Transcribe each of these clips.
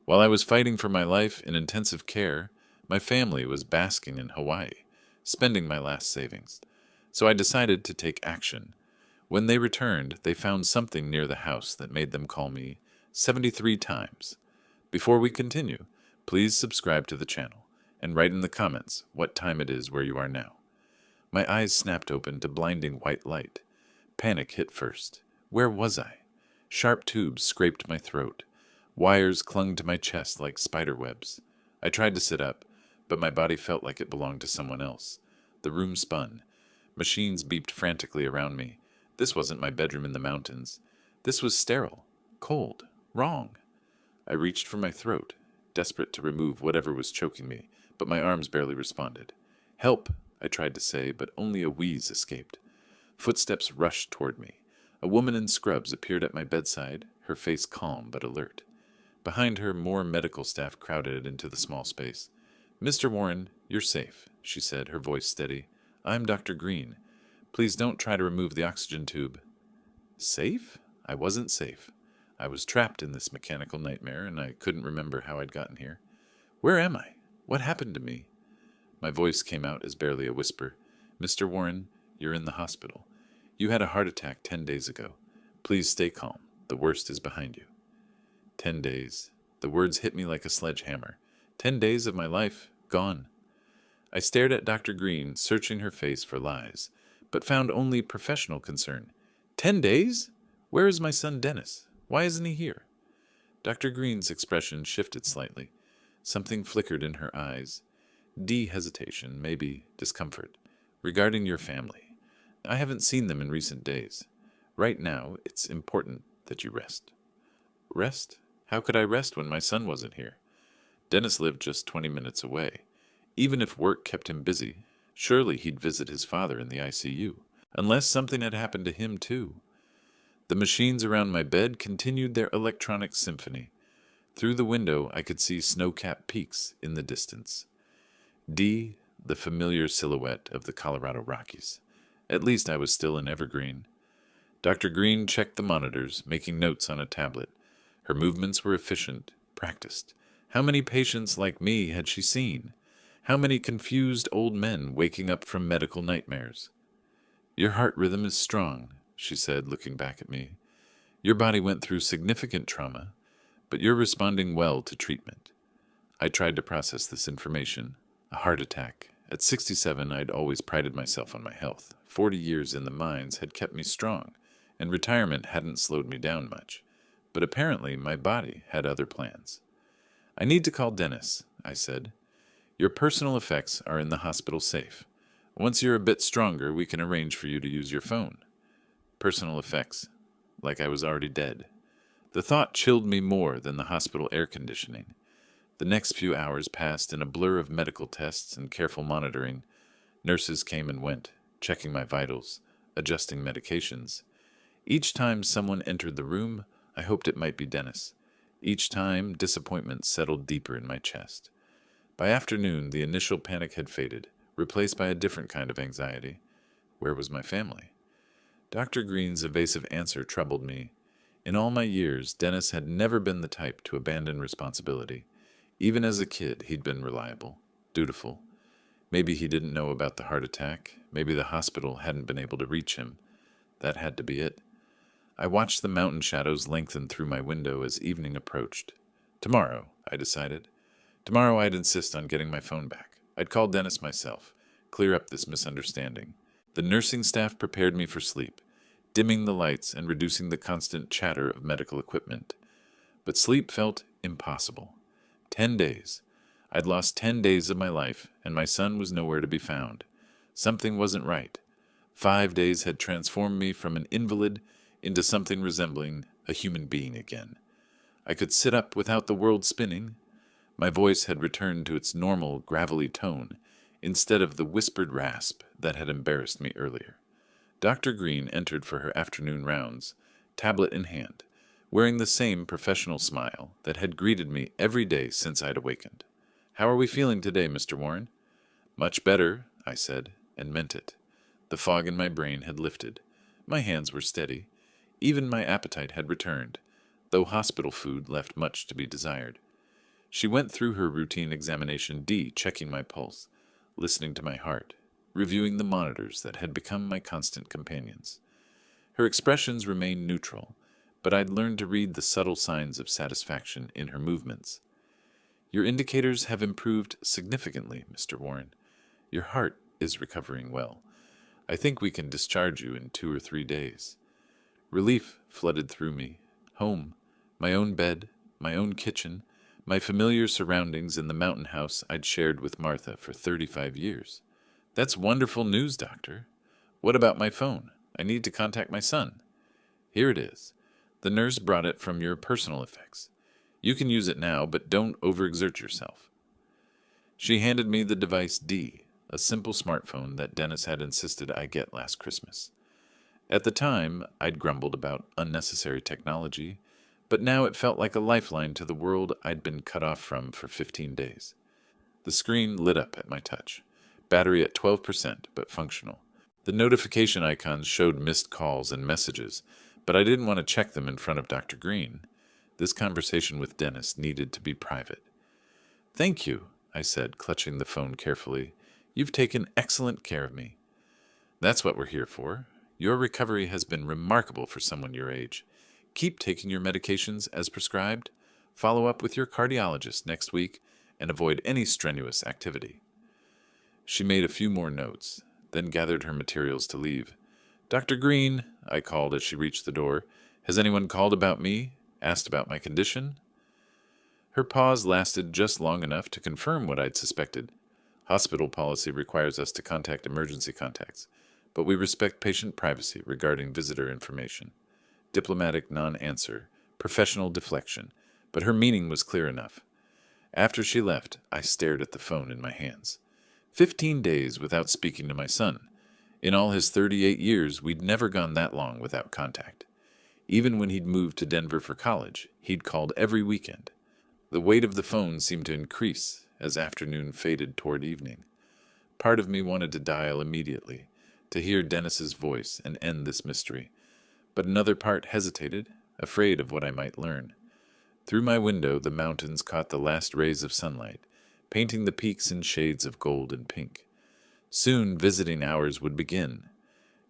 While I was fighting for my life in intensive care, my family was basking in Hawaii, spending my last savings. So I decided to take action. When they returned, they found something near the house that made them call me 73 times. Before we continue, please subscribe to the channel and write in the comments what time it is where you are now. My eyes snapped open to blinding white light. Panic hit first. Where was I? Sharp tubes scraped my throat. Wires clung to my chest like spider webs. I tried to sit up, but my body felt like it belonged to someone else. The room spun. Machines beeped frantically around me. This wasn't my bedroom in the mountains. This was sterile, cold, wrong. I reached for my throat, desperate to remove whatever was choking me, but my arms barely responded. Help, I tried to say, but only a wheeze escaped. Footsteps rushed toward me. A woman in scrubs appeared at my bedside, her face calm but alert. Behind her, more medical staff crowded into the small space. Mr. Warren, you're safe, she said, her voice steady. I'm Dr. Green. Please don't try to remove the oxygen tube. Safe? I wasn't safe. I was trapped in this mechanical nightmare, and I couldn't remember how I'd gotten here. Where am I? What happened to me? My voice came out as barely a whisper. Mr. Warren, you're in the hospital. You had a heart attack 10 days ago. Please stay calm. The worst is behind you. 10 days. The words hit me like a sledgehammer. 10 days of my life, gone. I stared at Dr. Green, searching her face for lies, but found only professional concern. 10 days? Where is my son Dennis? Why isn't he here? Dr. Green's expression shifted slightly. Something flickered in her eyes. Hesitation, maybe discomfort. Regarding your family. I haven't seen them in recent days. Right now, it's important that you rest. Rest? How could I rest when my son wasn't here? Dennis lived just 20 minutes away. Even if work kept him busy, surely he'd visit his father in the ICU. Unless something had happened to him, too. The machines around my bed continued their electronic symphony. Through the window, I could see snow-capped peaks in the distance. The familiar silhouette of the Colorado Rockies. At least I was still in Evergreen. Dr. Green checked the monitors, making notes on a tablet. Her movements were efficient, practiced. How many patients like me had she seen? How many confused old men waking up from medical nightmares? Your heart rhythm is strong, she said, looking back at me. Your body went through significant trauma, but you're responding well to treatment. I tried to process this information. A heart attack. At 67, I'd always prided myself on my health. 40 years in the mines had kept me strong, and retirement hadn't slowed me down much. But apparently my body had other plans. I need to call Dennis, I said. Your personal effects are in the hospital safe. Once you're a bit stronger, we can arrange for you to use your phone. Personal effects. Like I was already dead. The thought chilled me more than the hospital air conditioning. The next few hours passed in a blur of medical tests and careful monitoring. Nurses came and went, checking my vitals, adjusting medications. Each time someone entered the room, I hoped it might be Dennis. Each time, disappointment settled deeper in my chest. By afternoon, the initial panic had faded, replaced by a different kind of anxiety. Where was my family? Dr. Green's evasive answer troubled me. In all my years, Dennis had never been the type to abandon responsibility. Even as a kid, he'd been reliable, dutiful. Maybe he didn't know about the heart attack. Maybe the hospital hadn't been able to reach him. That had to be it. I watched the mountain shadows lengthen through my window as evening approached. Tomorrow, I decided. Tomorrow I'd insist on getting my phone back. I'd call Dennis myself, clear up this misunderstanding. The nursing staff prepared me for sleep, dimming the lights and reducing the constant chatter of medical equipment. But sleep felt impossible. 10 days. I'd lost 10 days of my life, and my son was nowhere to be found. Something wasn't right. 5 days had transformed me from an invalid into something resembling a human being again. I could sit up without the world spinning. My voice had returned to its normal, gravelly tone, instead of the whispered rasp that had embarrassed me earlier. Dr. Green entered for her afternoon rounds, tablet in hand, wearing the same professional smile that had greeted me every day since I'd awakened. "How are we feeling today, Mr. Warren?" "Much better," I said, and meant it. The fog in my brain had lifted. My hands were steady. Even my appetite had returned, though hospital food left much to be desired. She went through her routine examination D, checking my pulse, listening to my heart, reviewing the monitors that had become my constant companions. Her expressions remained neutral, but I'd learned to read the subtle signs of satisfaction in her movements. Your indicators have improved significantly, Mr. Warren. Your heart is recovering well. I think we can discharge you in 2 or 3 days. Relief flooded through me. Home, my own bed, my own kitchen, my familiar surroundings in the mountain house I'd shared with Martha for 35 years. That's wonderful news, Doctor. What about my phone? I need to contact my son. Here it is. The nurse brought it from your personal effects. You can use it now, but don't overexert yourself. She handed me the device D, a simple smartphone that Dennis had insisted I get last Christmas. At the time, I'd grumbled about unnecessary technology, but now it felt like a lifeline to the world I'd been cut off from for 15 days. The screen lit up at my touch. Battery at 12%, but functional. The notification icons showed missed calls and messages, but I didn't want to check them in front of Dr. Green. This conversation with Dennis needed to be private. Thank you, I said, clutching the phone carefully. You've taken excellent care of me. That's what we're here for. Your recovery has been remarkable for someone your age. Keep taking your medications as prescribed. Follow up with your cardiologist next week and avoid any strenuous activity. She made a few more notes, then gathered her materials to leave. Dr. Green, I called as she reached the door. Has anyone called about me? Asked about my condition? Her pause lasted just long enough to confirm what I'd suspected. Hospital policy requires us to contact emergency contacts, but we respect patient privacy regarding visitor information. Diplomatic non-answer, professional deflection, but her meaning was clear enough. After she left, I stared at the phone in my hands. 15 days without speaking to my son. In all his 38 years, we'd never gone that long without contact. Even when he'd moved to Denver for college, he'd called every weekend. The weight of the phone seemed to increase as afternoon faded toward evening. Part of me wanted to dial immediately, to hear Dennis's voice and end this mystery, but another part hesitated, afraid of what I might learn. Through my window, the mountains caught the last rays of sunlight, painting the peaks in shades of gold and pink. Soon visiting hours would begin.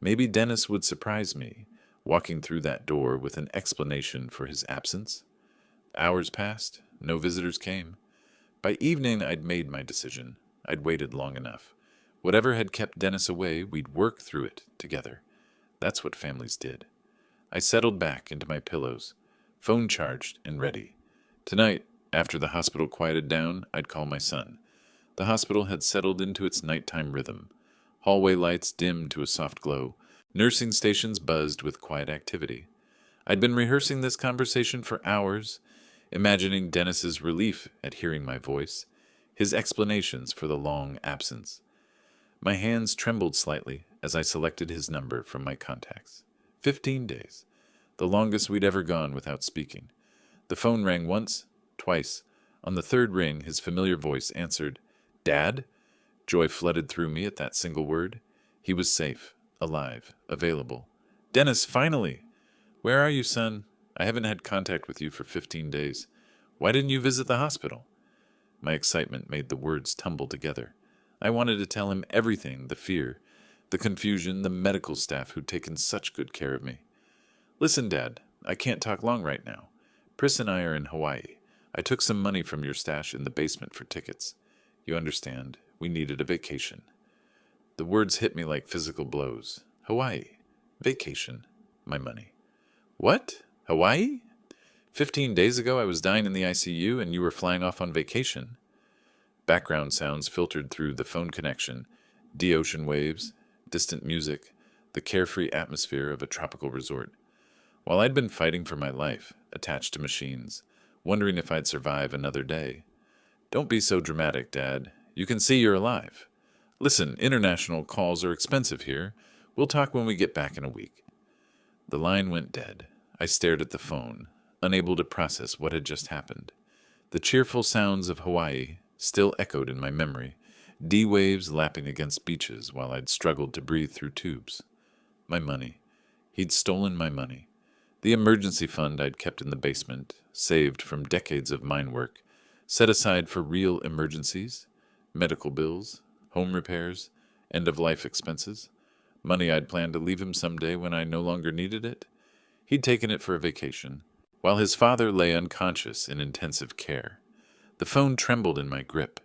Maybe Dennis would surprise me, walking through that door with an explanation for his absence. Hours passed. No visitors came. By evening, I'd made my decision. I'd waited long enough. Whatever had kept Dennis away, we'd work through it together. That's what families did. I settled back into my pillows, phone charged and ready. Tonight, after the hospital quieted down, I'd call my son. The hospital had settled into its nighttime rhythm. Hallway lights dimmed to a soft glow. Nursing stations buzzed with quiet activity. I'd been rehearsing this conversation for hours, imagining Dennis's relief at hearing my voice, his explanations for the long absence. My hands trembled slightly as I selected his number from my contacts. 15 days, the longest we'd ever gone without speaking. The phone rang once, twice. On the third ring, his familiar voice answered, "Dad?" Joy flooded through me at that single word. He was safe, alive, available. "Dennis, finally!" "Where are you, son? I haven't had contact with you for 15 days. Why didn't you visit the hospital?" My excitement made the words tumble together. I wanted to tell him everything, the fear, the confusion, the medical staff who'd taken such good care of me. "Listen, Dad, I can't talk long right now. Pris and I are in Hawaii. I took some money from your stash in the basement for tickets. You understand, we needed a vacation." The words hit me like physical blows. Hawaii. Vacation. My money. "What? Hawaii? 15 days ago I was dying in the ICU and you were flying off on vacation." Background sounds filtered through the phone connection, ocean waves, distant music, the carefree atmosphere of a tropical resort. While I'd been fighting for my life, attached to machines, wondering if I'd survive another day. "Don't be so dramatic, Dad. You can see you're alive. Listen, international calls are expensive here. We'll talk when we get back in a week." The line went dead. I stared at the phone, unable to process what had just happened. The cheerful sounds of Hawaii still echoed in my memory, D waves lapping against beaches while I'd struggled to breathe through tubes. My money. He'd stolen my money. The emergency fund I'd kept in the basement, saved from decades of mine work, set aside for real emergencies, medical bills, home repairs, end-of-life expenses, money I'd planned to leave him someday when I no longer needed it. He'd taken it for a vacation, while his father lay unconscious in intensive care. The phone trembled in my grip.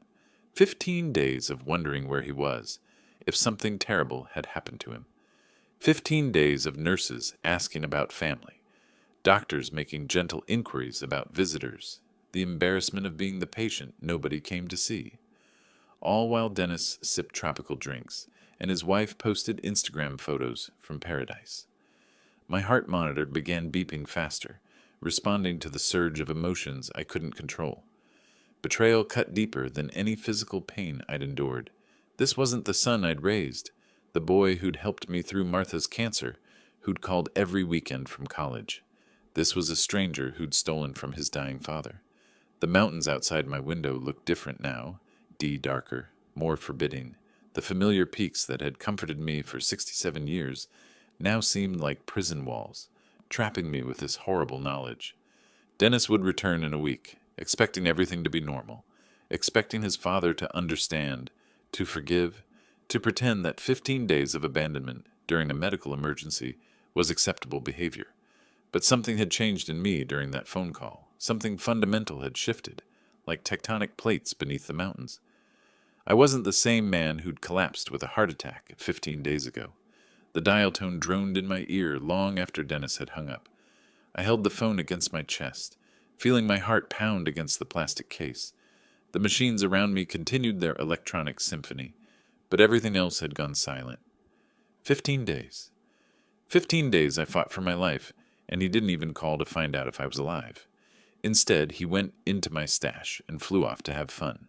15 days of wondering where he was, if something terrible had happened to him. 15 days of nurses asking about family, doctors making gentle inquiries about visitors, the embarrassment of being the patient nobody came to see. All while Dennis sipped tropical drinks, and his wife posted Instagram photos from paradise. My heart monitor began beeping faster, responding to the surge of emotions I couldn't control. Betrayal cut deeper than any physical pain I'd endured. This wasn't the son I'd raised, the boy who'd helped me through Martha's cancer, who'd called every weekend from college. This was a stranger who'd stolen from his dying father. The mountains outside my window looked different now, darker, more forbidding. The familiar peaks that had comforted me for 67 years now seemed like prison walls, trapping me with this horrible knowledge. Dennis would return in a week, expecting everything to be normal, expecting his father to understand, to forgive, to pretend that 15 days of abandonment during a medical emergency was acceptable behavior. But something had changed in me during that phone call. Something fundamental had shifted, like tectonic plates beneath the mountains. I wasn't the same man who'd collapsed with a heart attack 15 days ago. The dial tone droned in my ear long after Dennis had hung up. I held the phone against my chest, feeling my heart pound against the plastic case. The machines around me continued their electronic symphony, but everything else had gone silent. 15 days. 15 days I fought for my life, and he didn't even call to find out if I was alive. Instead, he went into my stash and flew off to have fun.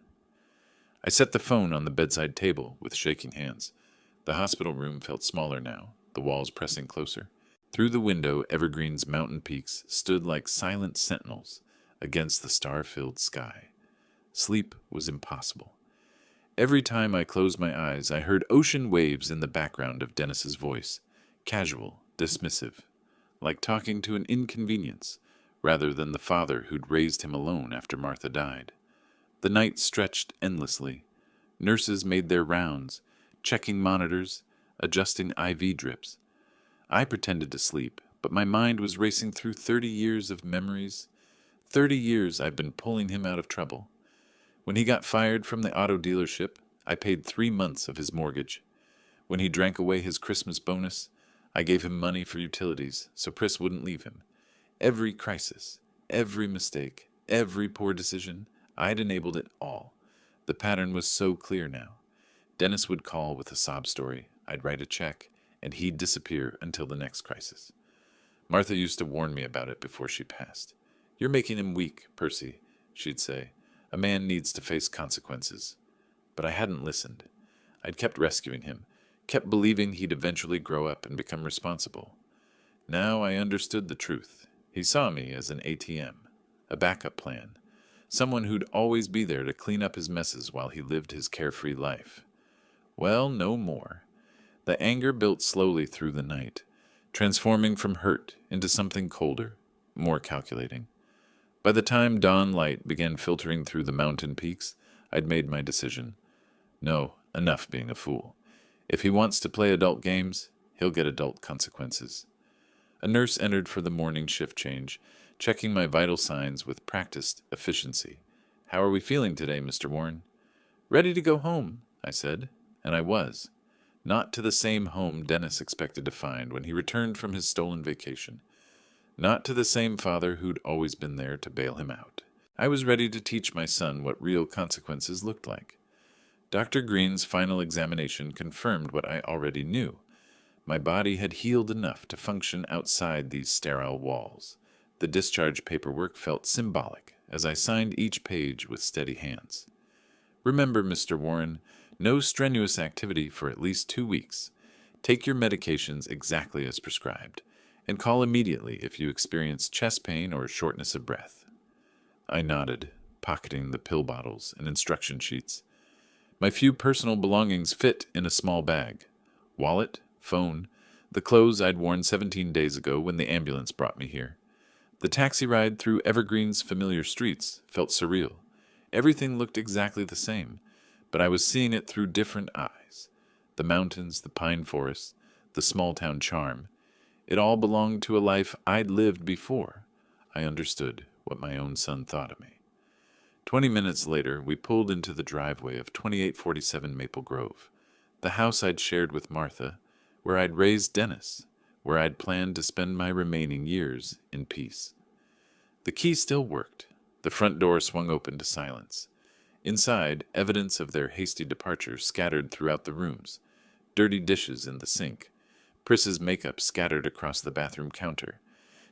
I set the phone on the bedside table with shaking hands. The hospital room felt smaller now, the walls pressing closer. Through the window, Evergreen's mountain peaks stood like silent sentinels against the star-filled sky. Sleep was impossible. Every time I closed my eyes, I heard ocean waves in the background of Dennis's voice, casual, dismissive, like talking to an inconvenience, rather than the father who'd raised him alone after Martha died. The night stretched endlessly. Nurses made their rounds, checking monitors, adjusting IV drips. I pretended to sleep, but my mind was racing through 30 years of memories. 30 years I've been pulling him out of trouble. When he got fired from the auto dealership, I paid 3 months of his mortgage. When he drank away his Christmas bonus, I gave him money for utilities so Pris wouldn't leave him. Every crisis, every mistake, every poor decision, I'd enabled it all. The pattern was so clear now. Dennis would call with a sob story, I'd write a check, and he'd disappear until the next crisis. Martha used to warn me about it before she passed. "You're making him weak, Percy," she'd say. "A man needs to face consequences." But I hadn't listened. I'd kept rescuing him, kept believing he'd eventually grow up and become responsible. Now I understood the truth. He saw me as an ATM, a backup plan, someone who'd always be there to clean up his messes while he lived his carefree life. Well, no more. The anger built slowly through the night, transforming from hurt into something colder, more calculating. By the time dawn light began filtering through the mountain peaks, I'd made my decision. No, enough being a fool. If he wants to play adult games, he'll get adult consequences. A nurse entered for the morning shift change, checking my vital signs with practiced efficiency. "How are we feeling today, Mr. Warren?" "Ready to go home," I said, and I was. Not to the same home Dennis expected to find when he returned from his stolen vacation. Not to the same father who'd always been there to bail him out. I was ready to teach my son what real consequences looked like. Dr. Green's final examination confirmed what I already knew. My body had healed enough to function outside these sterile walls. The discharge paperwork felt symbolic as I signed each page with steady hands. "Remember, Mr. Warren, no strenuous activity for at least 2 weeks. Take your medications exactly as prescribed, and call immediately if you experience chest pain or shortness of breath." I nodded, pocketing the pill bottles and instruction sheets. My few personal belongings fit in a small bag. Wallet, phone, the clothes I'd worn 17 days ago when the ambulance brought me here. The taxi ride through Evergreen's familiar streets felt surreal. Everything looked exactly the same, but I was seeing it through different eyes. The mountains, the pine forests, the small-town charm. It all belonged to a life I'd lived before. I understood what my own son thought of me. 20 minutes later, we pulled into the driveway of 2847 Maple Grove, the house I'd shared with Martha, where I'd raised Dennis, where I'd planned to spend my remaining years in peace. The key still worked. The front door swung open to silence. Inside, evidence of their hasty departure scattered throughout the rooms. Dirty dishes in the sink. Pris's makeup scattered across the bathroom counter.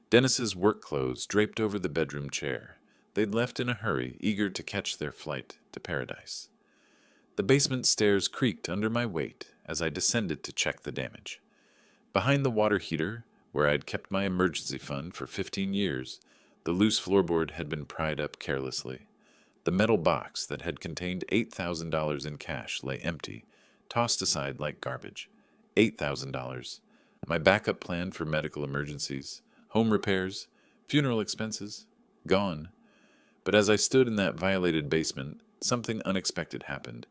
Dennis's work clothes draped over the bedroom chair. They'd left in a hurry, eager to catch their flight to paradise. The basement stairs creaked under my weight as I descended to check the damage. Behind the water heater, where I'd kept my emergency fund for 15 years, the loose floorboard had been pried up carelessly. The metal box that had contained $8,000 in cash lay empty, tossed aside like garbage. $8,000. My backup plan for medical emergencies, home repairs, funeral expenses, gone. But as I stood in that violated basement, something unexpected happened.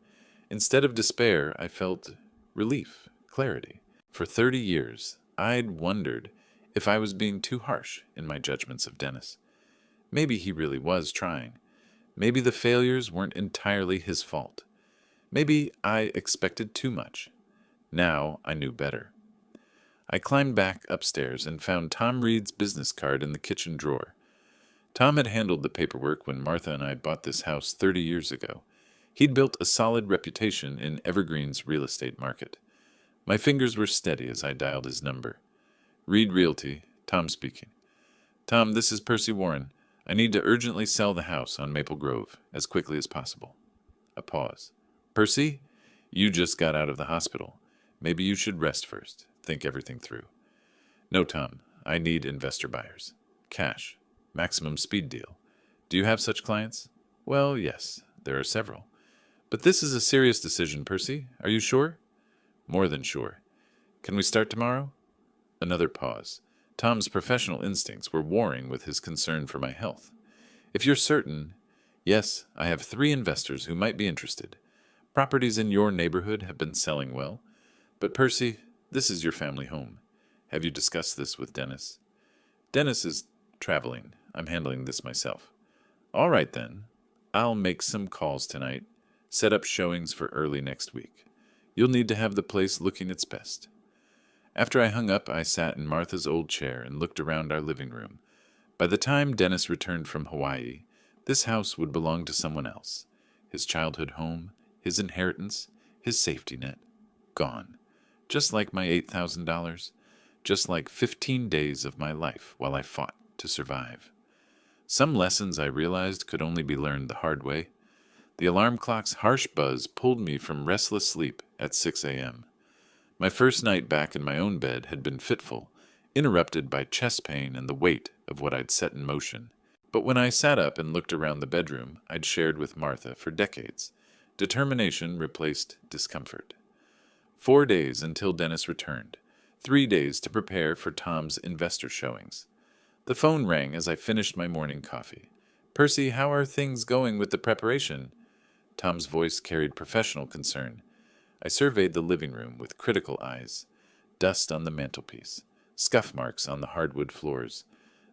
Instead of despair, I felt relief, clarity. For 30 years, I'd wondered if I was being too harsh in my judgments of Dennis. Maybe he really was trying. Maybe the failures weren't entirely his fault. Maybe I expected too much. Now I knew better. I climbed back upstairs and found Tom Reed's business card in the kitchen drawer. Tom had handled the paperwork when Martha and I bought this house 30 years ago. He'd built a solid reputation in Evergreen's real estate market. My fingers were steady as I dialed his number. Reed Realty, Tom speaking. Tom, this is Percy Warren. I need to urgently sell the house on Maple Grove as quickly as possible. A pause. Percy, you just got out of the hospital. Maybe you should rest first. Think everything through. No, Tom. I need investor buyers. Cash. Maximum speed deal. Do you have such clients? Well, yes. There are several. But this is a serious decision, Percy. Are you sure? More than sure. Can we start tomorrow? Another pause. Tom's professional instincts were warring with his concern for my health. If you're certain, yes, I have 3 investors who might be interested. Properties in your neighborhood have been selling well. But Percy, this is your family home. Have you discussed this with Dennis? Dennis is traveling. I'm handling this myself. All right, then. I'll make some calls tonight. Set up showings for early next week. You'll need to have the place looking its best. After I hung up, I sat in Martha's old chair and looked around our living room. By the time Dennis returned from Hawaii, this house would belong to someone else. His childhood home, his inheritance, his safety net. Gone. Just like my $8,000. Just like 15 days of my life while I fought to survive. Some lessons I realized could only be learned the hard way. The alarm clock's harsh buzz pulled me from restless sleep at 6 a.m. My first night back in my own bed had been fitful, interrupted by chest pain and the weight of what I'd set in motion. But when I sat up and looked around the bedroom I'd shared with Martha for decades, determination replaced discomfort. 4 days until Dennis returned. 3 days to prepare for Tom's investor showings. The phone rang as I finished my morning coffee. Percy, how are things going with the preparation? Tom's voice carried professional concern. I surveyed the living room with critical eyes. Dust on the mantelpiece. Scuff marks on the hardwood floors.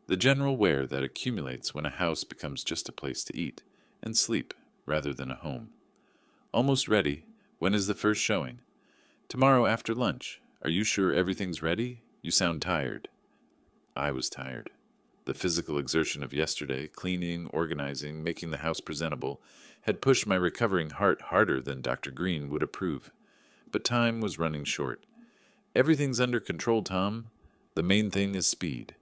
The general wear that accumulates when a house becomes just a place to eat and sleep rather than a home. Almost ready. When is the first showing? Tomorrow after lunch. Are you sure everything's ready? You sound tired. I was tired. The physical exertion of yesterday, cleaning, organizing, making the house presentable, had pushed my recovering heart harder than Dr. Green would approve. But time was running short. Everything's under control, Tom. The main thing is speed.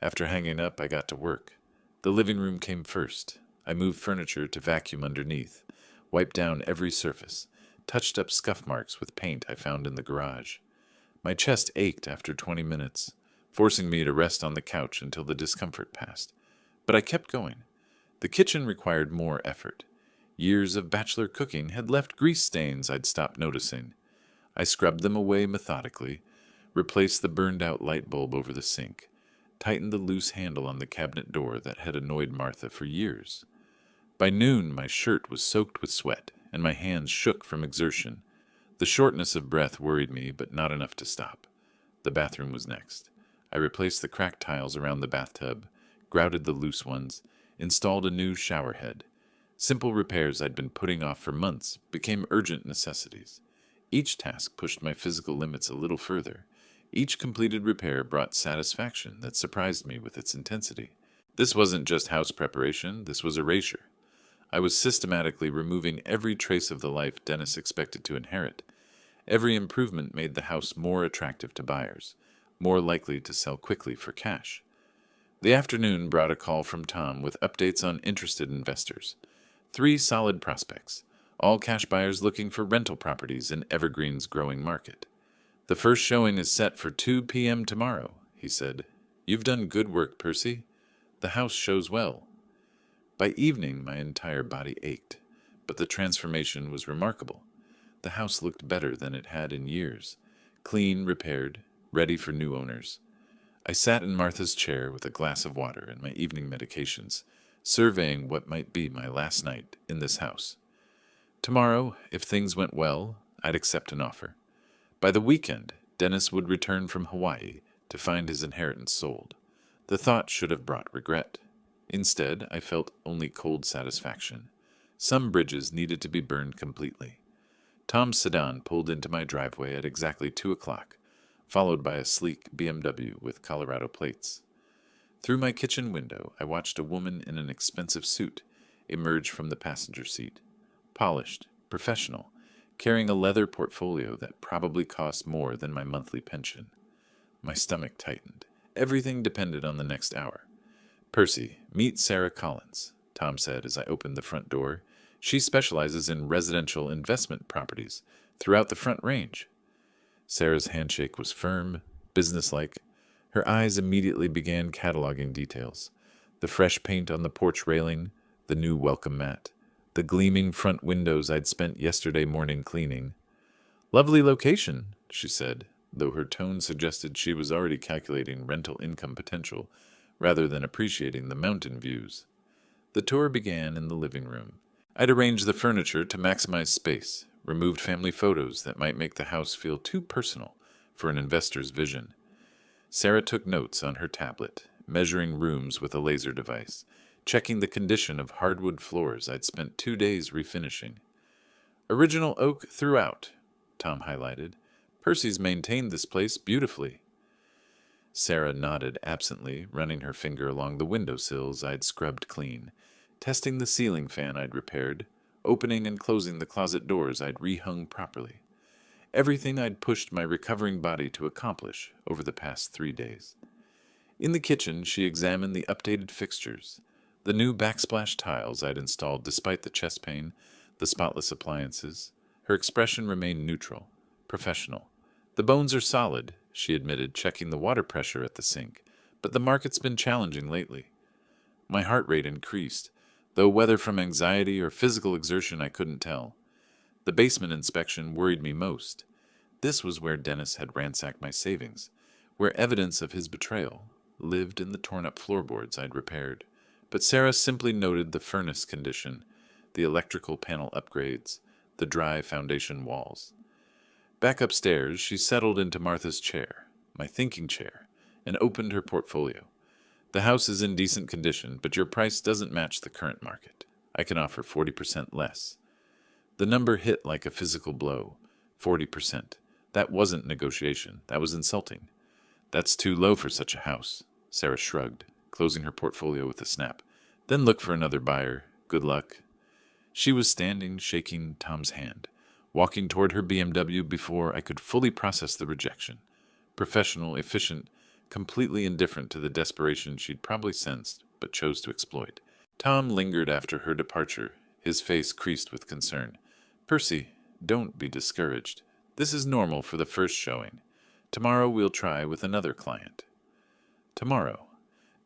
After hanging up, I got to work. The living room came first. I moved furniture to vacuum underneath, wiped down every surface, touched up scuff marks with paint I found in the garage. My chest ached after 20 minutes, forcing me to rest on the couch until the discomfort passed. But I kept going. The kitchen required more effort. Years of bachelor cooking had left grease stains I'd stopped noticing. I scrubbed them away methodically, replaced the burned-out light bulb over the sink, tightened the loose handle on the cabinet door that had annoyed Martha for years. By noon, my shirt was soaked with sweat, and my hands shook from exertion. The shortness of breath worried me, but not enough to stop. The bathroom was next. I replaced the cracked tiles around the bathtub, grouted the loose ones, installed a new shower head. Simple repairs I'd been putting off for months became urgent necessities. Each task pushed my physical limits a little further. Each completed repair brought satisfaction that surprised me with its intensity. This wasn't just house preparation, this was erasure. I was systematically removing every trace of the life Dennis expected to inherit. Every improvement made the house more attractive to buyers, more likely to sell quickly for cash. The afternoon brought a call from Tom with updates on interested investors. 3 solid prospects, all cash buyers looking for rental properties in Evergreen's growing market. "The first showing is set for 2 p.m. tomorrow," he said. "You've done good work, Percy. The house shows well." By evening, my entire body ached, but the transformation was remarkable. The house looked better than it had in years, clean, repaired, ready for new owners. I sat in Martha's chair with a glass of water and my evening medications, surveying what might be my last night in this house. Tomorrow, if things went well, I'd accept an offer. By the weekend, Dennis would return from Hawaii to find his inheritance sold. The thought should have brought regret. Instead, I felt only cold satisfaction. Some bridges needed to be burned completely. Tom's sedan pulled into my driveway at exactly 2 o'clock, followed by a sleek BMW with Colorado plates. Through my kitchen window, I watched a woman in an expensive suit emerge from the passenger seat. Polished, professional, carrying a leather portfolio that probably cost more than my monthly pension. My stomach tightened. Everything depended on the next hour. "Percy, meet Sarah Collins," Tom said as I opened the front door. "She specializes in residential investment properties throughout the Front Range." Sarah's handshake was firm, businesslike. Her eyes immediately began cataloging details. The fresh paint on the porch railing, the new welcome mat, the gleaming front windows I'd spent yesterday morning cleaning. "Lovely location," she said, though her tone suggested she was already calculating rental income potential rather than appreciating the mountain views. The tour began in the living room. I'd arranged the furniture to maximize space, removed family photos that might make the house feel too personal for an investor's vision. Sarah took notes on her tablet, measuring rooms with a laser device, checking the condition of hardwood floors I'd spent 2 days refinishing. "Original oak throughout," Tom highlighted. "Percy's maintained this place beautifully." Sarah nodded absently, running her finger along the windowsills I'd scrubbed clean, testing the ceiling fan I'd repaired, opening and closing the closet doors I'd rehung properly. Everything I'd pushed my recovering body to accomplish over the past 3 days. In the kitchen, she examined the updated fixtures, the new backsplash tiles I'd installed despite the chest pain, the spotless appliances. Her expression remained neutral, professional. "The bones are solid," she admitted, checking the water pressure at the sink, "but the market's been challenging lately." My heart rate increased, though whether from anxiety or physical exertion I couldn't tell. The basement inspection worried me most. This was where Dennis had ransacked my savings, where evidence of his betrayal lived in the torn-up floorboards I'd repaired. But Sarah simply noted the furnace condition, the electrical panel upgrades, the dry foundation walls. Back upstairs, she settled into Martha's chair, my thinking chair, and opened her portfolio. "The house is in decent condition, but your price doesn't match the current market. I can offer 40% less." The number hit like a physical blow. 40%. That wasn't negotiation. That was insulting. "That's too low for such a house," Sarah shrugged, closing her portfolio with a snap. "Then look for another buyer. Good luck." She was standing, shaking Tom's hand, walking toward her BMW before I could fully process the rejection. Professional, efficient, completely indifferent to the desperation she'd probably sensed but chose to exploit. Tom lingered after her departure, his face creased with concern. "Percy, don't be discouraged. This is normal for the first showing. Tomorrow we'll try with another client." Tomorrow.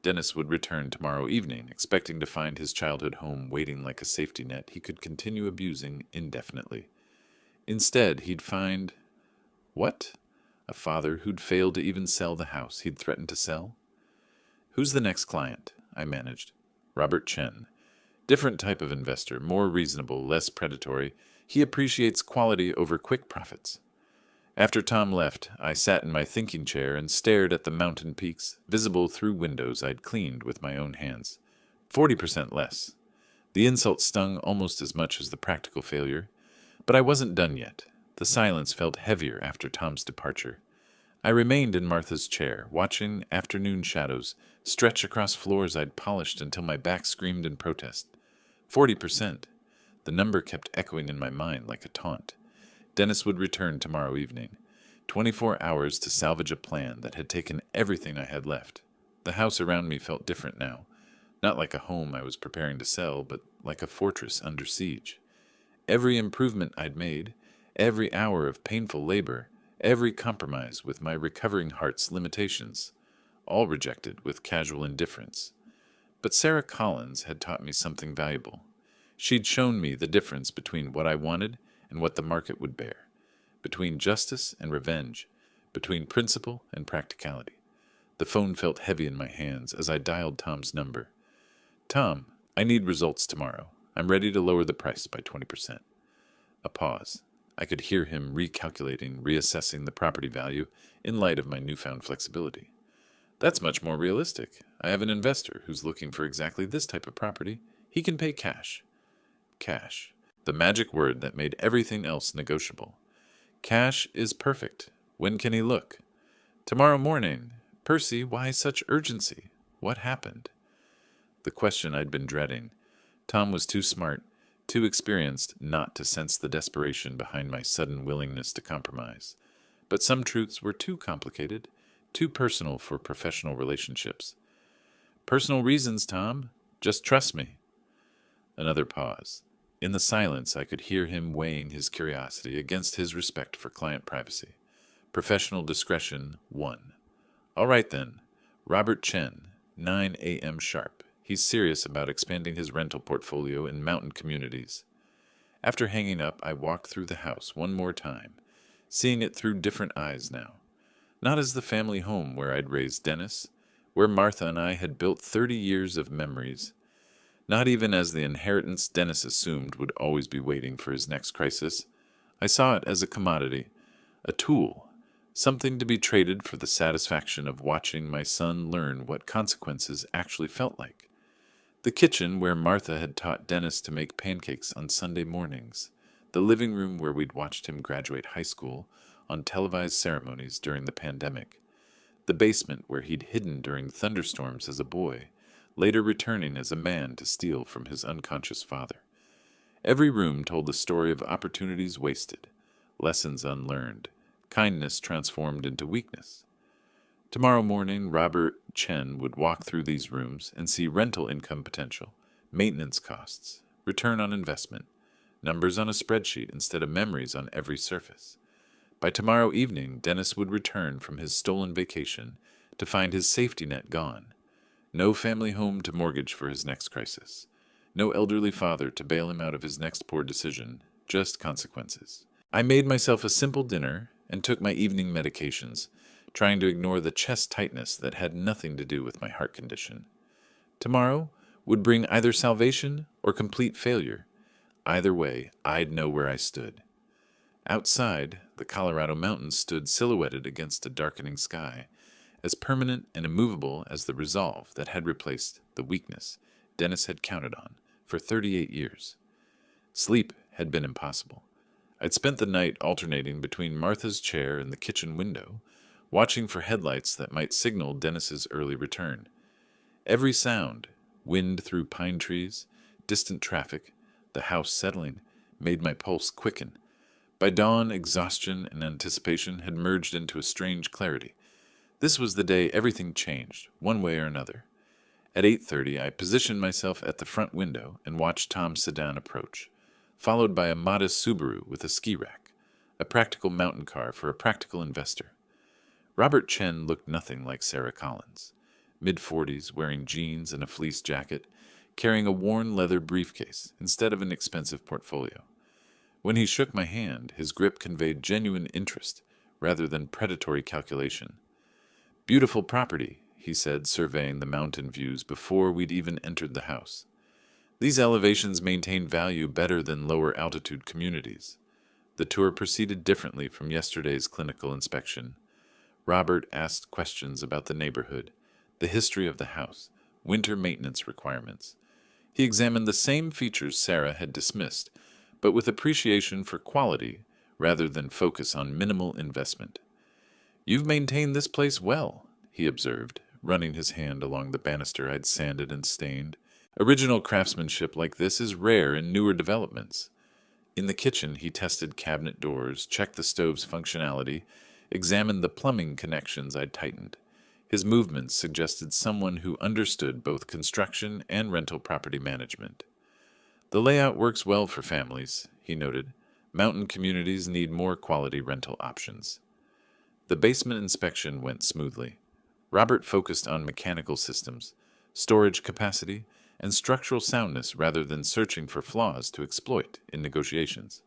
Dennis would return tomorrow evening, expecting to find his childhood home waiting like a safety net he could continue abusing indefinitely. Instead, he'd find... what? A father who'd failed to even sell the house he'd threatened to sell? "Who's the next client?" I managed. "Robert Chen. Different type of investor, more reasonable, less predatory. He appreciates quality over quick profits. After Tom left, I sat in my thinking chair and stared at the mountain peaks, visible through windows I'd cleaned with my own hands. 40% less. The insult stung almost as much as the practical failure. But I wasn't done yet. The silence felt heavier after Tom's departure. I remained in Martha's chair, watching afternoon shadows stretch across floors I'd polished until my back screamed in protest. 40%. The number kept echoing in my mind like a taunt. Dennis would return tomorrow evening. 24 hours to salvage a plan that had taken everything I had left. The house around me felt different now. Not like a home I was preparing to sell, but like a fortress under siege. Every improvement I'd made, every hour of painful labor, every compromise with my recovering heart's limitations, all rejected with casual indifference. But Sarah Collins had taught me something valuable. She'd shown me the difference between what I wanted and what the market would bear, between justice and revenge, between principle and practicality. The phone felt heavy in my hands as I dialed Tom's number. "Tom, I need results tomorrow. I'm ready to lower the price by 20%. A pause. I could hear him recalculating, reassessing the property value in light of my newfound flexibility. "That's much more realistic. I have an investor who's looking for exactly this type of property. He can pay cash." Cash. The magic word that made everything else negotiable. Cash is perfect. When can he look? "Tomorrow morning." "Percy, why such urgency? What happened?" The question I'd been dreading. Tom was too smart, too experienced not to sense the desperation behind my sudden willingness to compromise. But some truths were too complicated, too personal for professional relationships. "Personal reasons, Tom. Just trust me." Another pause. In the silence, I could hear him weighing his curiosity against his respect for client privacy. Professional discretion won. "All right, then. Robert Chen, 9 a.m. sharp. He's serious about expanding his rental portfolio in mountain communities." After hanging up, I walked through the house one more time, seeing it through different eyes now. Not as the family home where I'd raised Dennis, where Martha and I had built 30 years of memories. Not even as the inheritance Dennis assumed would always be waiting for his next crisis. I saw it as a commodity, a tool, something to be traded for the satisfaction of watching my son learn what consequences actually felt like. The kitchen where Martha had taught Dennis to make pancakes on Sunday mornings. The living room where we'd watched him graduate high school on televised ceremonies during the pandemic. The basement where he'd hidden during thunderstorms as a boy, later returning as a man to steal from his unconscious father. Every room told the story of opportunities wasted, lessons unlearned, kindness transformed into weakness. Tomorrow morning, Robert Chen would walk through these rooms and see rental income potential, maintenance costs, return on investment, numbers on a spreadsheet instead of memories on every surface. By tomorrow evening, Dennis would return from his stolen vacation to find his safety net gone. No family home to mortgage for his next crisis. No elderly father to bail him out of his next poor decision. Just consequences. I made myself a simple dinner and took my evening medications, trying to ignore the chest tightness that had nothing to do with my heart condition. Tomorrow would bring either salvation or complete failure. Either way, I'd know where I stood. Outside, the Colorado mountains stood silhouetted against a darkening sky, as permanent and immovable as the resolve that had replaced the weakness Dennis had counted on for 38 years. Sleep had been impossible. I'd spent the night alternating between Martha's chair and the kitchen window, watching for headlights that might signal Dennis's early return. Every sound, wind through pine trees, distant traffic, the house settling, made my pulse quicken. By dawn, exhaustion and anticipation had merged into a strange clarity. This was the day everything changed, one way or another. At 8:30, I positioned myself at the front window and watched Tom's sedan approach, followed by a modest Subaru with a ski rack, a practical mountain car for a practical investor. Robert Chen looked nothing like Sarah Collins, mid-40s, wearing jeans and a fleece jacket, carrying a worn leather briefcase instead of an expensive portfolio. When he shook my hand, his grip conveyed genuine interest rather than predatory calculation. "Beautiful property," he said, surveying the mountain views before we'd even entered the house. These elevations maintain value better than lower altitude communities. The tour proceeded differently from yesterday's clinical inspection. Robert asked questions about the neighborhood, the history of the house, winter maintenance requirements. He examined the same features Sarah had dismissed, but with appreciation for quality rather than focus on minimal investment. "You've maintained this place well," he observed, running his hand along the banister I'd sanded and stained. "Original craftsmanship like this is rare in newer developments." In the kitchen, he tested cabinet doors, checked the stove's functionality, examined the plumbing connections I'd tightened. His movements suggested someone who understood both construction and rental property management. "The layout works well for families," he noted. "Mountain communities need more quality rental options." The basement inspection went smoothly. Robert focused on mechanical systems, storage capacity, and structural soundness rather than searching for flaws to exploit in negotiations.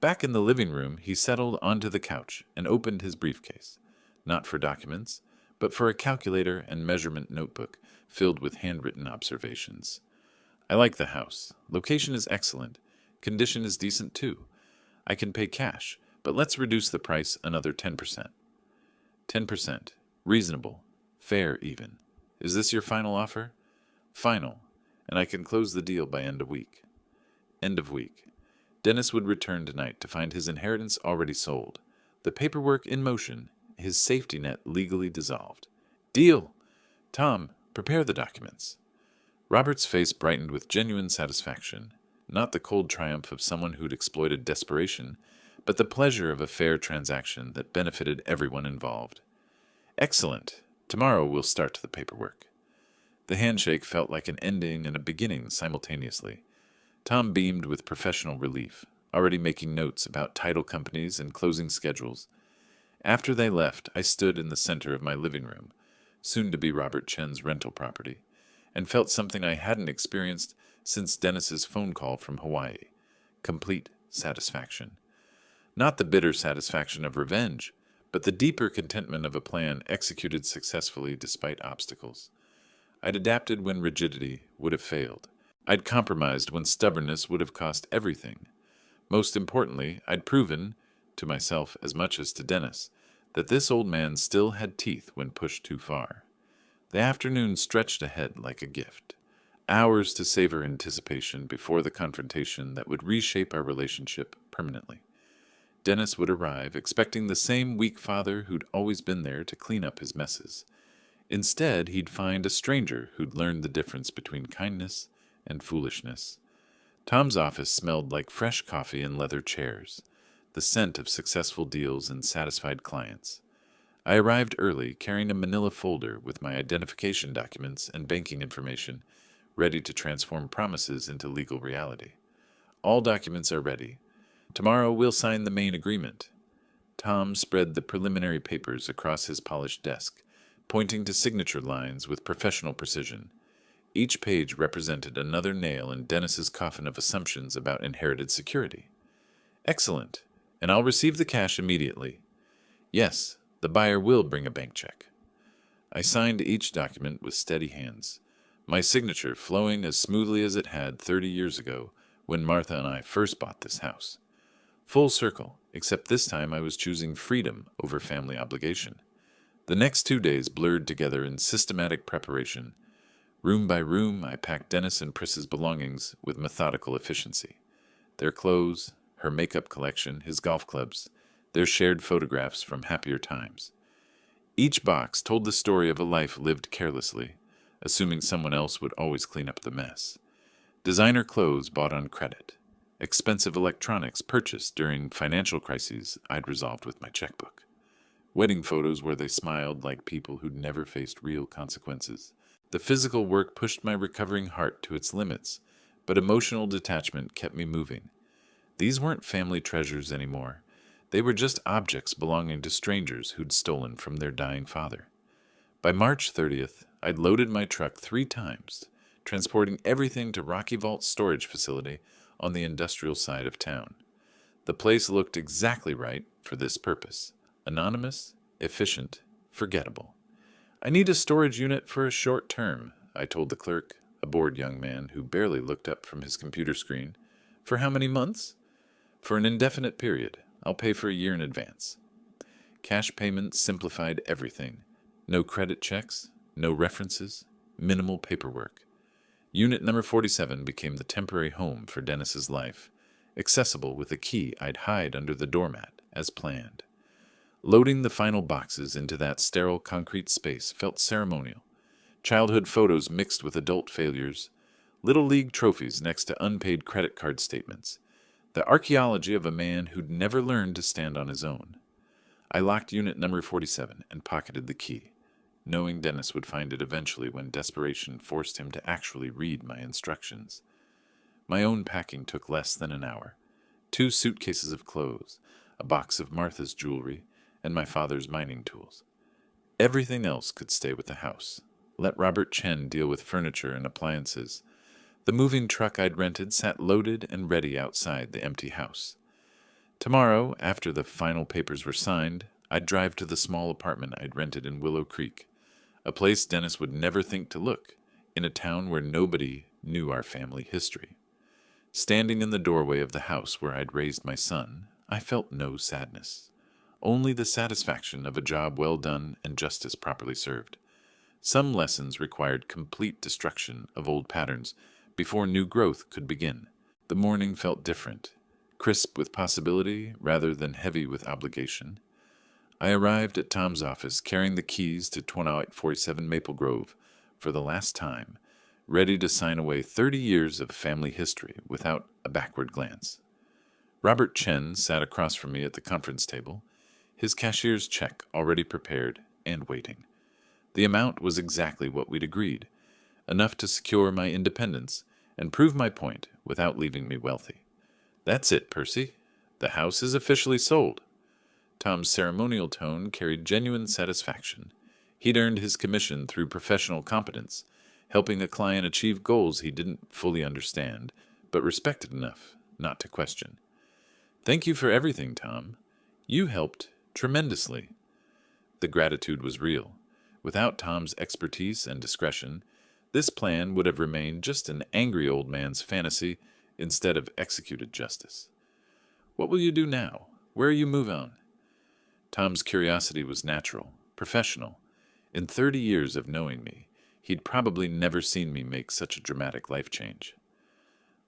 Back in the living room, he settled onto the couch and opened his briefcase, not for documents, but for a calculator and measurement notebook filled with handwritten observations. "I like the house. Location is excellent. Condition is decent too. I can pay cash, but let's reduce the price another 10%. 10%. Reasonable. Fair even. Is this your final offer?" "Final. And I can close the deal by end of week." End of week. Dennis would return tonight to find his inheritance already sold, the paperwork in motion, his safety net legally dissolved. "Deal! Tom, prepare the documents." Robert's face brightened with genuine satisfaction, not the cold triumph of someone who'd exploited desperation, but the pleasure of a fair transaction that benefited everyone involved. "Excellent. Tomorrow we'll start the paperwork." The handshake felt like an ending and a beginning simultaneously. Tom beamed with professional relief, already making notes about title companies and closing schedules. After they left, I stood in the center of my living room, soon to be Robert Chen's rental property, and felt something I hadn't experienced since Dennis's phone call from Hawaii: complete satisfaction. Not the bitter satisfaction of revenge, but the deeper contentment of a plan executed successfully despite obstacles. I'd adapted when rigidity would have failed. I'd compromised when stubbornness would have cost everything. Most importantly, I'd proven, to myself as much as to Dennis, that this old man still had teeth when pushed too far. The afternoon stretched ahead like a gift. Hours to savor anticipation before the confrontation that would reshape our relationship permanently. Dennis would arrive, expecting the same weak father who'd always been there to clean up his messes. Instead, he'd find a stranger who'd learned the difference between kindness and foolishness. Tom's office smelled like fresh coffee and leather chairs, the scent of successful deals and satisfied clients. I arrived early, carrying a manila folder with my identification documents and banking information, ready to transform promises into legal reality. "All documents are ready. Tomorrow we'll sign the main agreement." Tom spread the preliminary papers across his polished desk, pointing to signature lines with professional precision. Each page represented another nail in Dennis's coffin of assumptions about inherited security. "Excellent. And I'll receive the cash immediately." "Yes, the buyer will bring a bank check." I signed each document with steady hands, my signature flowing as smoothly as it had 30 years ago when Martha and I first bought this house. Full circle, except this time I was choosing freedom over family obligation. The next 2 days blurred together in systematic preparation. Room by room, I packed Dennis and Pris's belongings with methodical efficiency. Their clothes, her makeup collection, his golf clubs, their shared photographs from happier times. Each box told the story of a life lived carelessly, assuming someone else would always clean up the mess. Designer clothes bought on credit. Expensive electronics purchased during financial crises I'd resolved with my checkbook. Wedding photos where they smiled like people who'd never faced real consequences. The physical work pushed my recovering heart to its limits, but emotional detachment kept me moving. These weren't family treasures anymore. They were just objects belonging to strangers who'd stolen from their dying father. By March 30th, I'd loaded my truck 3 times, transporting everything to Rocky Vault's storage facility on the industrial side of town. The place looked exactly right for this purpose: anonymous, efficient, forgettable. "I need a storage unit for a short term," I told the clerk, a bored young man who barely looked up from his computer screen. For how many months? For an indefinite period. I'll pay for a year in advance. Cash payments simplified everything. No credit checks, no references, minimal paperwork. Unit number 47 became the temporary home for Dennis's life, accessible with a key I'd hide under the doormat, as planned. Loading the final boxes into that sterile concrete space felt ceremonial. Childhood photos mixed with adult failures, little league trophies next to unpaid credit card statements. The archaeology of a man who'd never learned to stand on his own. I locked unit number 47 and pocketed the key, knowing Dennis would find it eventually when desperation forced him to actually read my instructions. My own packing took less than an hour. 2 suitcases of clothes, a box of Martha's jewelry, and my father's mining tools. Everything else could stay with the house. Let Robert Chen deal with furniture and appliances. The moving truck I'd rented sat loaded and ready outside the empty house. Tomorrow, after the final papers were signed, I'd drive to the small apartment I'd rented in Willow Creek, a place Dennis would never think to look, in a town where nobody knew our family history. Standing in the doorway of the house where I'd raised my son, I felt no sadness, only the satisfaction of a job well done and justice properly served. Some lessons required complete destruction of old patterns before new growth could begin. The morning felt different, crisp with possibility rather than heavy with obligation. I arrived at Tom's office carrying the keys to 2847 Maple Grove for the last time, ready to sign away 30 years of family history without a backward glance. Robert Chen sat across from me at the conference table, his cashier's check already prepared and waiting. The amount was exactly what we'd agreed, enough to secure my independence and prove my point without leaving me wealthy. That's it, Percy. The house is officially sold. Tom's ceremonial tone carried genuine satisfaction. He'd earned his commission through professional competence, helping a client achieve goals he didn't fully understand, but respected enough not to question. Thank you for everything, Tom. You helped tremendously. The gratitude was real. Without Tom's expertise and discretion, this plan would have remained just an angry old man's fantasy instead of executed justice. What will you do now? Where you move on? Tom's curiosity was natural, professional. In 30 years of knowing me, he'd probably never seen me make such a dramatic life change.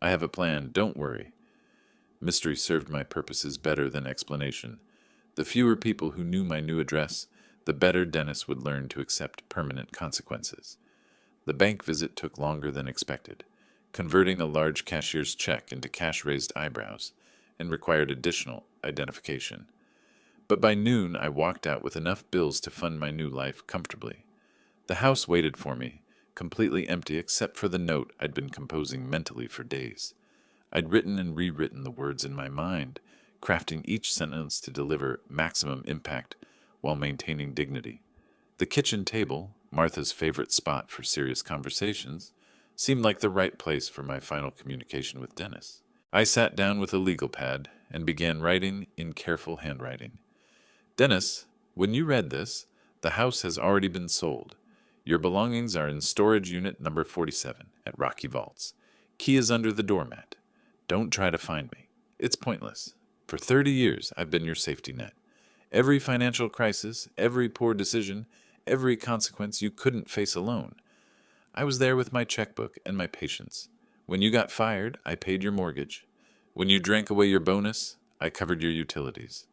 I have a plan, don't worry. Mystery served my purposes better than explanation. The fewer people who knew my new address, the better Dennis would learn to accept permanent consequences. The bank visit took longer than expected, converting a large cashier's check into cash-raised eyebrows, and required additional identification. But by noon I walked out with enough bills to fund my new life comfortably. The house waited for me, completely empty except for the note I'd been composing mentally for days. I'd written and rewritten the words in my mind, crafting each sentence to deliver maximum impact while maintaining dignity. The kitchen table, Martha's favorite spot for serious conversations, seemed like the right place for my final communication with Dennis. I sat down with a legal pad and began writing in careful handwriting. Dennis, when you read this, the house has already been sold. Your belongings are in storage unit number 47 at Rocky Vaults. Key is under the doormat. Don't try to find me. It's pointless. For 30 years, I've been your safety net. Every financial crisis, every poor decision, every consequence you couldn't face alone. I was there with my checkbook and my patience. When you got fired, I paid your mortgage. When you drank away your bonus, I covered your utilities.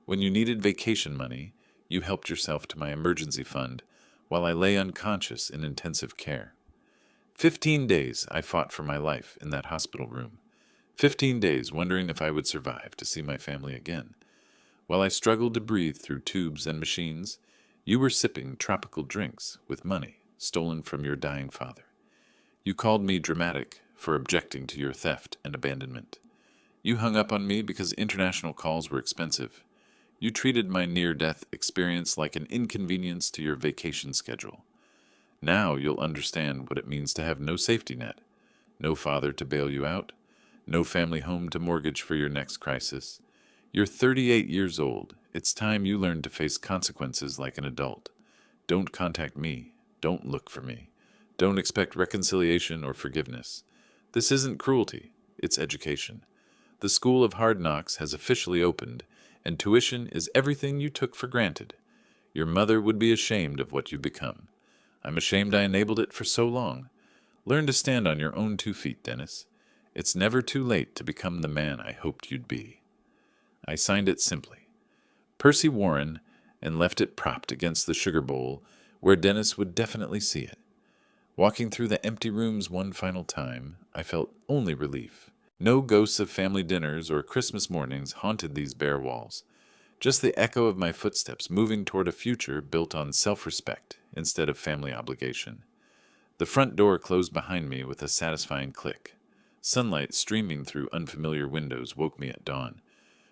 When you needed vacation money, you helped yourself to my emergency fund while I lay unconscious in intensive care. 15 days I fought for my life in that hospital room. 15 days wondering if I would survive to see my family again. While I struggled to breathe through tubes and machines, you were sipping tropical drinks with money stolen from your dying father. You called me dramatic for objecting to your theft and abandonment. You hung up on me because international calls were expensive. You treated my near-death experience like an inconvenience to your vacation schedule. Now you'll understand what it means to have no safety net, no father to bail you out, no family home to mortgage for your next crisis. You're 38 years old. It's time you learned to face consequences like an adult. Don't contact me. Don't look for me. Don't expect reconciliation or forgiveness. This isn't cruelty, it's education. The School of Hard Knocks has officially opened, and tuition is everything you took for granted. Your mother would be ashamed of what you've become. I'm ashamed I enabled it for so long. Learn to stand on your own 2 feet, Dennis. It's never too late to become the man I hoped you'd be. I signed it simply, Percy Warren, and left it propped against the sugar bowl where Dennis would definitely see it. Walking through the empty rooms one final time, I felt only relief. No ghosts of family dinners or Christmas mornings haunted these bare walls. Just the echo of my footsteps moving toward a future built on self-respect instead of family obligation. The front door closed behind me with a satisfying click. Sunlight streaming through unfamiliar windows woke me at dawn.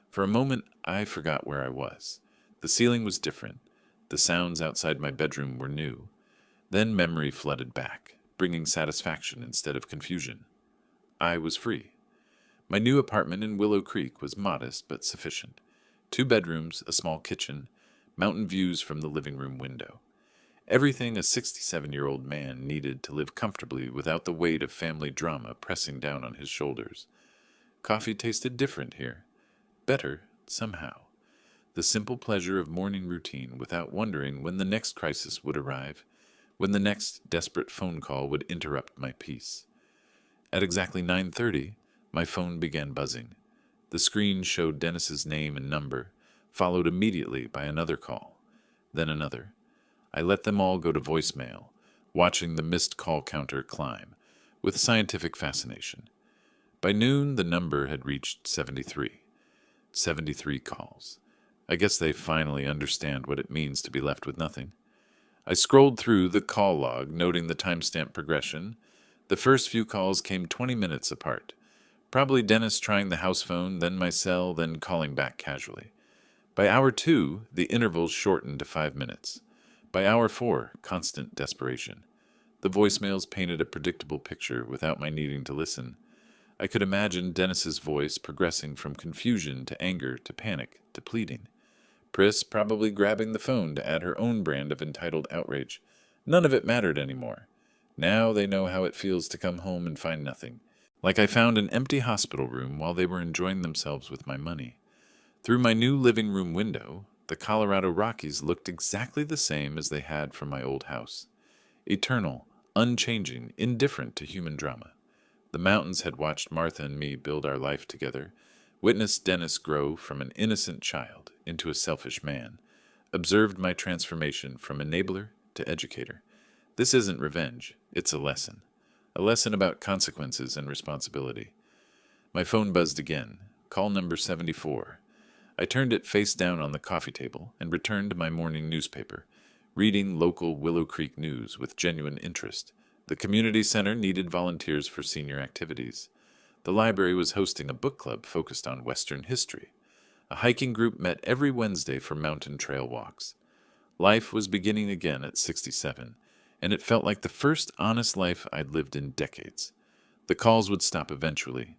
For a moment, I forgot where I was. The ceiling was different. The sounds outside my bedroom were new. Then memory flooded back, bringing satisfaction instead of confusion. I was free. My new apartment in Willow Creek was modest but sufficient. 2 bedrooms, a small kitchen, mountain views from the living room window. Everything a 67-year-old man needed to live comfortably without the weight of family drama pressing down on his shoulders. Coffee tasted different here. Better, somehow. The simple pleasure of morning routine without wondering when the next crisis would arrive, when the next desperate phone call would interrupt my peace. At exactly 9:30, my phone began buzzing. The screen showed Dennis's name and number, followed immediately by another call, then another. I let them all go to voicemail, watching the missed call counter climb, with scientific fascination. By noon, the number had reached 73. 73 calls. I guess they finally understand what it means to be left with nothing. I scrolled through the call log, noting the timestamp progression. The first few calls came 20 minutes apart. Probably Dennis trying the house phone, then my cell, then calling back casually. By hour 2, the intervals shortened to 5 minutes. By hour 4, constant desperation. The voicemails painted a predictable picture without my needing to listen. I could imagine Dennis's voice progressing from confusion to anger to panic to pleading. Pris probably grabbing the phone to add her own brand of entitled outrage. None of it mattered anymore. Now they know how it feels to come home and find nothing. Like I found an empty hospital room while they were enjoying themselves with my money. Through my new living room window, the Colorado Rockies looked exactly the same as they had from my old house. Eternal, unchanging, indifferent to human drama. The mountains had watched Martha and me build our life together, witnessed Dennis grow from an innocent child into a selfish man, observed my transformation from enabler to educator. This isn't revenge, it's a lesson. A lesson about consequences and responsibility. My phone buzzed again. Call number 74. I turned it face down on the coffee table and returned to my morning newspaper, reading local Willow Creek news with genuine interest. The community center needed volunteers for senior activities. The library was hosting a book club focused on Western history. A hiking group met every Wednesday for mountain trail walks. Life was beginning again at 67, and it felt like the first honest life I'd lived in decades. The calls would stop eventually.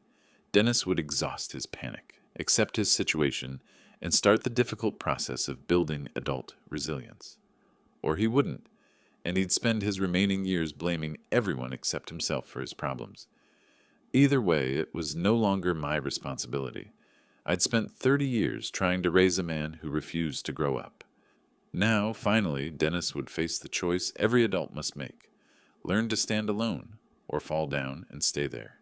Dennis would exhaust his panic, accept his situation, and start the difficult process of building adult resilience. Or he wouldn't, and he'd spend his remaining years blaming everyone except himself for his problems. Either way, it was no longer my responsibility. I'd spent 30 years trying to raise a man who refused to grow up. Now, finally, Dennis would face the choice every adult must make. Learn to stand alone, or fall down and stay there.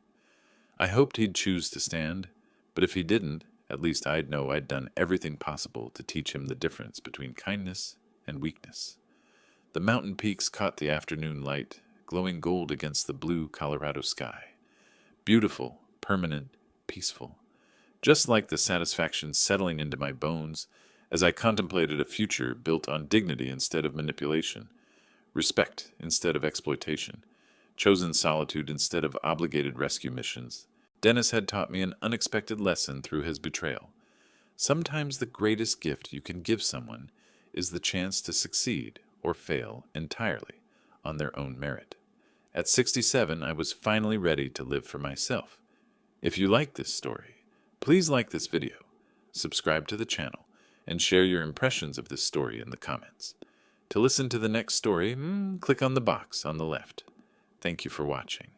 I hoped he'd choose to stand, but if he didn't, at least I'd know I'd done everything possible to teach him the difference between kindness and weakness. The mountain peaks caught the afternoon light, glowing gold against the blue Colorado sky. Beautiful, permanent, peaceful. Just like the satisfaction settling into my bones as I contemplated a future built on dignity instead of manipulation, respect instead of exploitation, chosen solitude instead of obligated rescue missions. Dennis had taught me an unexpected lesson through his betrayal. Sometimes the greatest gift you can give someone is the chance to succeed or fail entirely on their own merit. At 67, I was finally ready to live for myself. If you like this story, please like this video, subscribe to the channel, and share your impressions of this story in the comments. To listen to the next story, click on the box on the left. Thank you for watching.